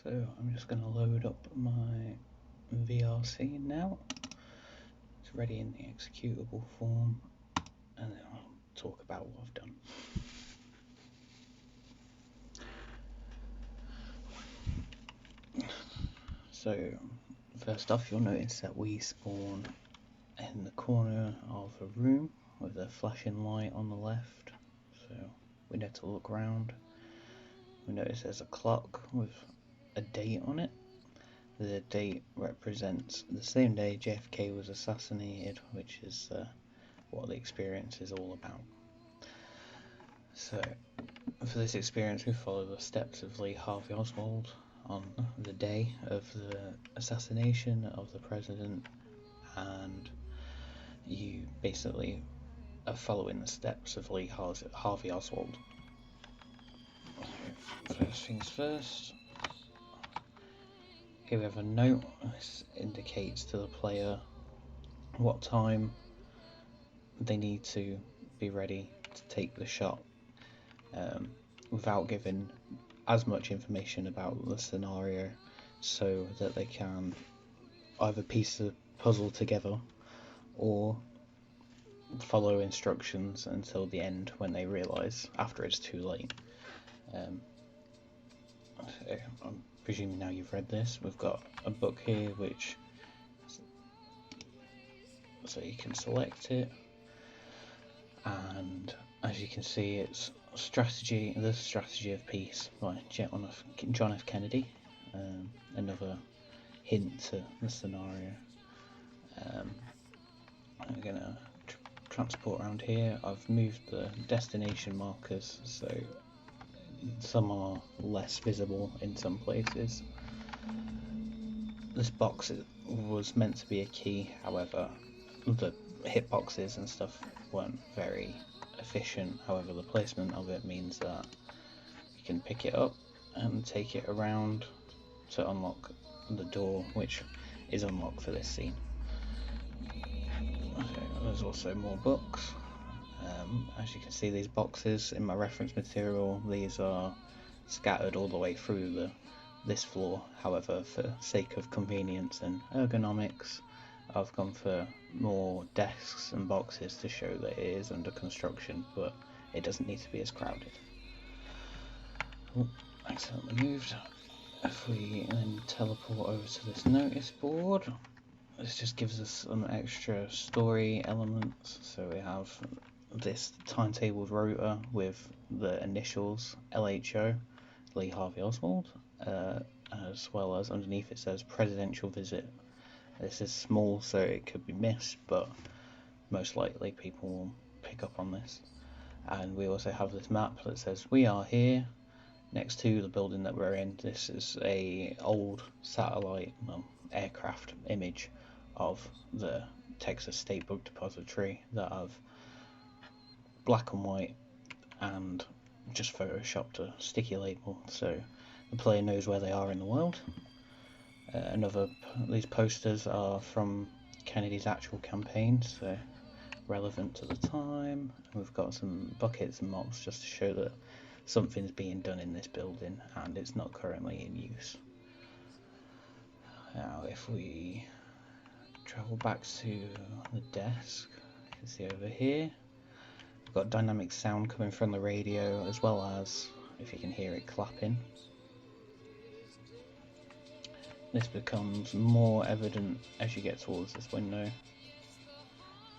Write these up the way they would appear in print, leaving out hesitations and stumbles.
So I'm just going to load up my VR scene now. It's ready in the executable form, and then I'll talk about what I've done. So first off, you'll notice that we spawn in the corner of a room with a flashing light on the left, so we need to look around. We notice there's a clock with a date on it. The date represents the same day JFK was assassinated, which is what the experience is all about. So for this experience we follow the steps of Lee Harvey Oswald on the day of the assassination of the president, and you basically are following the steps of Lee Harvey Oswald. First things first, here we have a note. This indicates to the player what time they need to be ready to take the shot, without giving as much information about the scenario, so that they can either piece the puzzle together or follow instructions until the end when they realise after it's too late. So I'm presuming now you've read this. We've got a book here which, so you can select it, and as you can see it's The Strategy of Peace by John F. Kennedy. Another hint to the scenario. I'm gonna transport around here. I've moved the destination markers so some are less visible in some places. This box was meant to be a key, however the hitboxes and stuff weren't very efficient. However, the placement of it means that you can pick it up and take it around to unlock the door, which is unlocked for this scene. Okay, there's also more books. As you can see, these boxes in my reference material, these are scattered all the way through this floor. However, for sake of convenience and ergonomics, I've gone for more desks and boxes to show that it is under construction, but it doesn't need to be as crowded. Oh, accidentally moved. If we then teleport over to this notice board, this just gives us some extra story elements. So we have this timetabled rotor with the initials LHO, Lee Harvey Oswald, as well as underneath it says presidential visit. This is small, so it could be missed, but most likely people will pick up on this. And we also have this map that says we are here next to the building that we're in. This is a old satellite aircraft image of the Texas State Book Depository that I've black and white and just photoshopped a sticky label so the player knows where they are in the world. These posters are from Kennedy's actual campaign, so relevant to the time. We've got some buckets and mops just to show that something's being done in this building and it's not currently in use. Now if we travel back to the desk, you can see over here we've got dynamic sound coming from the radio, as well as, if you can hear it, clapping. This becomes more evident as you get towards this window,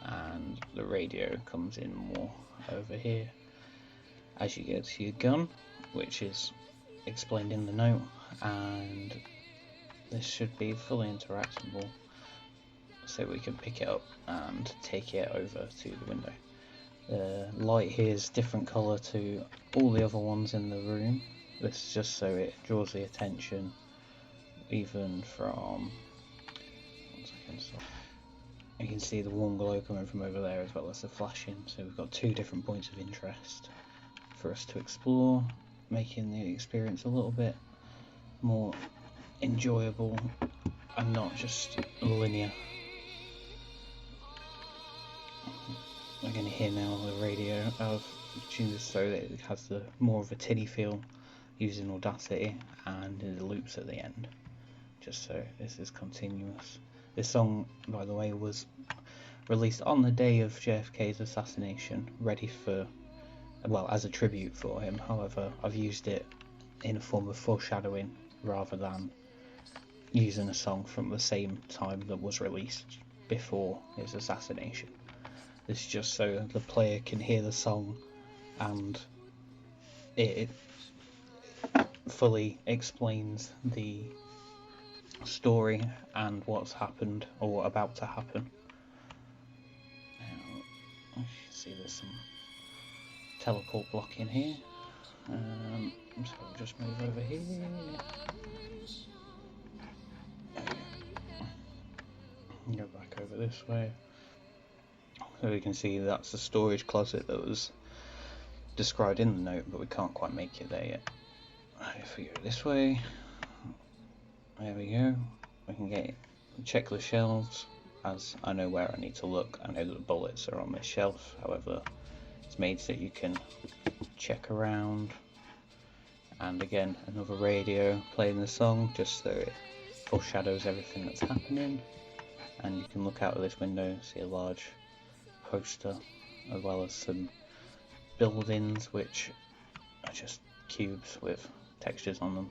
and the radio comes in more over here as you get to your gun, which is explained in the note, and this should be fully interactable so we can pick it up and take it over to the window. The light here is different colour to all the other ones in the room. This is just so it draws the attention even from, you can see the warm glow coming from over there as well as the flashing, so we've got two different points of interest for us to explore, making the experience a little bit more enjoyable and not just linear. We're going to hear now the radio. I've tuned this so that it has more of a tinny feel using Audacity, and it loops at the end, just so this is continuous. This song, by the way, was released on the day of JFK's assassination, ready for, well, as a tribute for him. However, I've used it in a form of foreshadowing rather than using a song from the same time that was released before his assassination. This is just so the player can hear the song and it fully explains the story and what's happened or about to happen. Now, you can see there's some teleport blocking here. So I'll just move over here. Go back over this way. So we can see that's the storage closet that was described in the note, but we can't quite make it there yet. If we go this way, there we go. We can check the shelves, as I know where I need to look. I know that the bullets are on this shelf, however, it's made so you can check around. And again, another radio playing the song, just so it foreshadows everything that's happening. And you can look out of this window, see a large poster, as well as some buildings which are just cubes with textures on them.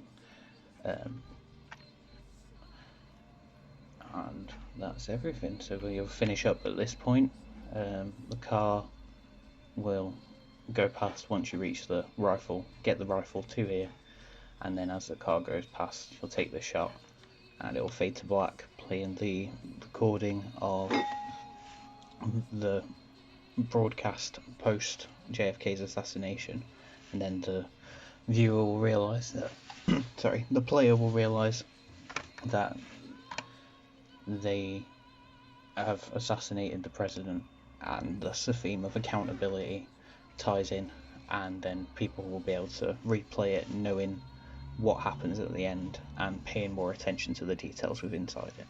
And that's everything. So we'll finish up at this point. The car will go past once you reach the rifle, get the rifle to here, and then as the car goes past, you'll take the shot and it will fade to black, playing the recording of the broadcast post JFK's assassination, and then the viewer will realise that the player will realise that they have assassinated the president, and thus the theme of accountability ties in, and then people will be able to replay it knowing what happens at the end and paying more attention to the details within inside it.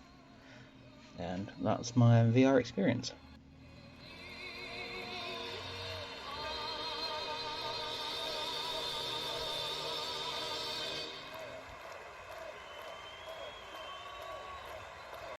And that's my VR experience.